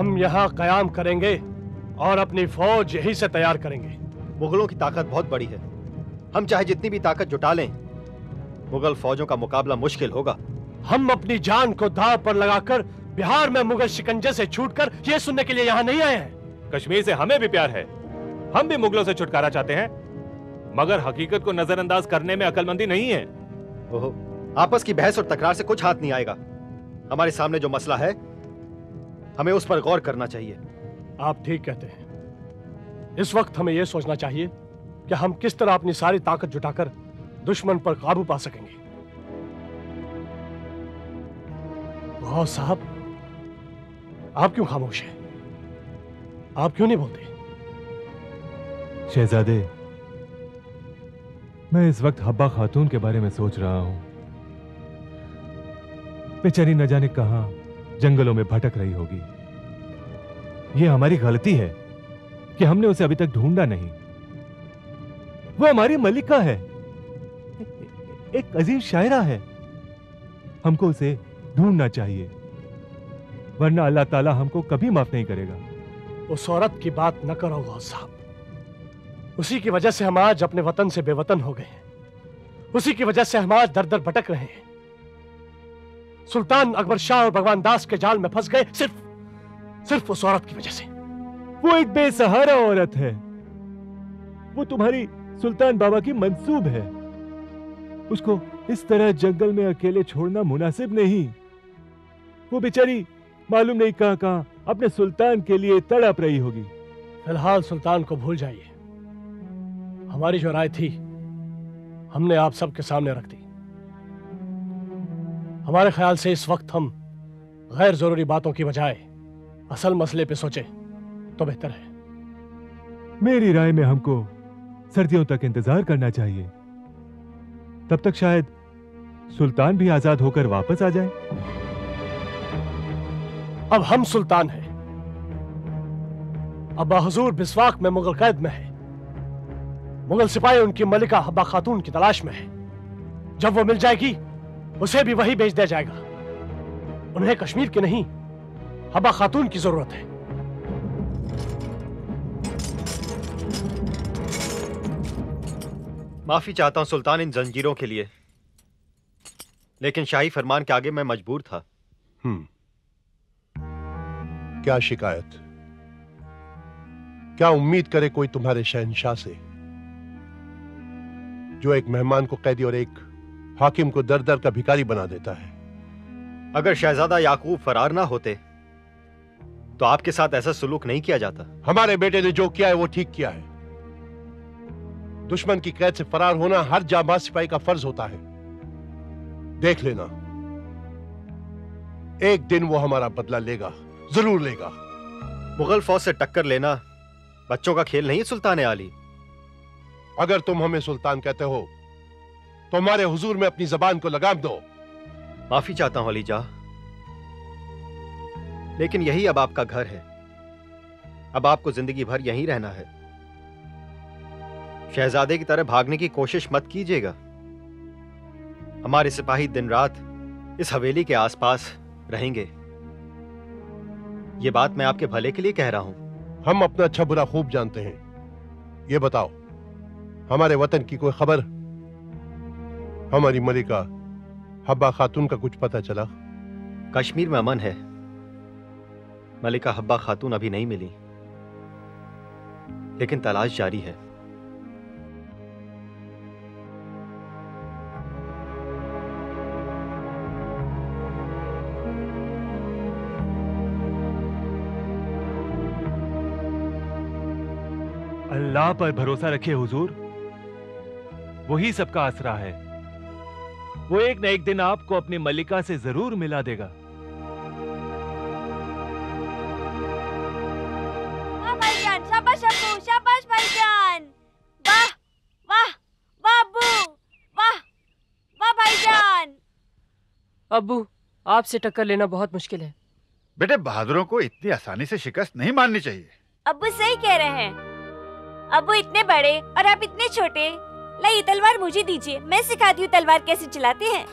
हम यहाँ कयाम करेंगे और अपनी फौज यहीं से तैयार करेंगे। मुगलों की ताकत बहुत बड़ी है, हम चाहे जितनी भी ताकत जुटा लें, मुगल फौजों का मुकाबला मुश्किल होगा। हम अपनी जान को दांव पर लगाकर बिहार में मुगल शिकंजे से छूटकर यह सुनने के लिए यहाँ नहीं आए हैं। कश्मीर से हमें भी प्यार है, हम भी मुगलों से छुटकारा चाहते हैं, मगर हकीकत को नजरअंदाज करने में अक्लमंदी नहीं है। ओहो, आपस की बहस और तकरार से कुछ हाथ नहीं आएगा। हमारे सामने जो मसला है, हमें उस पर गौर करना चाहिए। आप ठीक कहते हैं। इस वक्त हमें यह सोचना चाहिए कि हम किस तरह अपनी सारी ताकत जुटाकर दुश्मन पर काबू पा सकेंगे। गौस साहब, आप क्यों खामोश हैं? आप क्यों नहीं बोलते? शहजादे, मैं इस वक्त हब्बा खातून के बारे में सोच रहा हूं। बेचारी न जाने कहां जंगलों में भटक रही होगी। यह हमारी गलती है कि हमने उसे अभी तक ढूंढा नहीं। वो हमारी मलिका है, एक अजीम शायरा है। हमको उसे ढूंढना चाहिए, वरना अल्लाह ताला हमको कभी माफ नहीं करेगा। उस औरत की बात न करो गौस साहब। उसी की वजह से हम आज अपने वतन से बेवतन हो गए हैं। उसी की वजह से हम आज दर दर भटक रहे हैं। सुल्तान अकबर शाह और भगवान दास के जाल में फंस गए सिर्फ उस औरत की वजह से। वो एक बेसहारा औरत है। वो तुम्हारी सुल्तान बाबा की मंसूब है। उसको इस तरह जंगल में अकेले छोड़ना मुनासिब नहीं। वो बेचारी मालूम नहीं कहां कहां अपने सुल्तान के लिए तड़प रही होगी। फिलहाल सुल्तान को भूल जाइए। हमारी जो राय थी हमने आप सबके सामने रख दी। हमारे ख्याल से इस वक्त हम गैर जरूरी बातों की बजाय असल मसले पे सोचें तो बेहतर है। मेरी राय में हमको सर्दियों तक इंतजार करना चाहिए। तब तक शायद सुल्तान भी आजाद होकर वापस आ जाए। अब हम सुल्तान हैं। अब हुजूर बिस्वाक में मुगल कैद में है। मुगल सिपाही उनकी मलिका हब्बा खातून की तलाश में है। जब वो मिल जाएगी उसे भी वही भेज दिया जाएगा। उन्हें कश्मीर की नहीं, हब्बा खातून की जरूरत है। माफी चाहता हूं सुल्तान इन जंजीरों के लिए, लेकिन शाही फरमान के आगे मैं मजबूर था। क्या शिकायत? क्या उम्मीद करे कोई तुम्हारे शहंशाह से, जो एक मेहमान को कैदी और एक हाकिम को दर दर का भिखारी बना देता है? अगर शहजादा याकूब फरार ना होते तो आपके साथ ऐसा सुलूक नहीं किया जाता। हमारे बेटे ने जो किया है वो ठीक किया है। दुश्मन की कैद से फरार होना हर जाबाज सिपाही का फर्ज होता है। देख लेना, एक दिन वो हमारा बदला लेगा, जरूर लेगा। मुगल फौज से टक्कर लेना बच्चों का खेल नहीं है सुल्तान आली। अगर तुम हमें सुल्तान कहते हो तो हमारे हुजूर में अपनी जबान को लगाम दो। माफी चाहता हूं अलीजा, लेकिन यही अब आपका घर है। अब आपको जिंदगी भर यहीं रहना है। शहजादे की तरह भागने की कोशिश मत कीजिएगा। हमारे सिपाही दिन रात इस हवेली के आसपास रहेंगे। यह बात मैं आपके भले के लिए कह रहा हूं। हम अपना अच्छा बुरा खूब जानते हैं। ये बताओ, हमारे वतन की कोई खबर? हमारी मलिका हब्बा खातून का कुछ पता चला? कश्मीर में अमन है। मलिका हब्बा खातून अभी नहीं मिली, लेकिन तलाश जारी है। अल्लाह पर भरोसा रखिए हुजूर, वही सबका आसरा है। वो एक न एक दिन आपको अपनी मलिका से जरूर मिला देगा। भाईजान, शाबाश अब्बू, शाबाश भाईजान। वाह वाह वाह अब्बू, वाह वाह भाईजान। अब्बू, आपसे टक्कर लेना बहुत मुश्किल है। बेटे, बहादुरों को इतनी आसानी से शिकस्त नहीं माननी चाहिए। अब्बू सही कह रहे हैं। अब्बू इतने बड़े और आप इतने छोटे। लाइए तलवार मुझे दीजिए, मैं सिखाती हूँ तलवार कैसे चलाते हैं।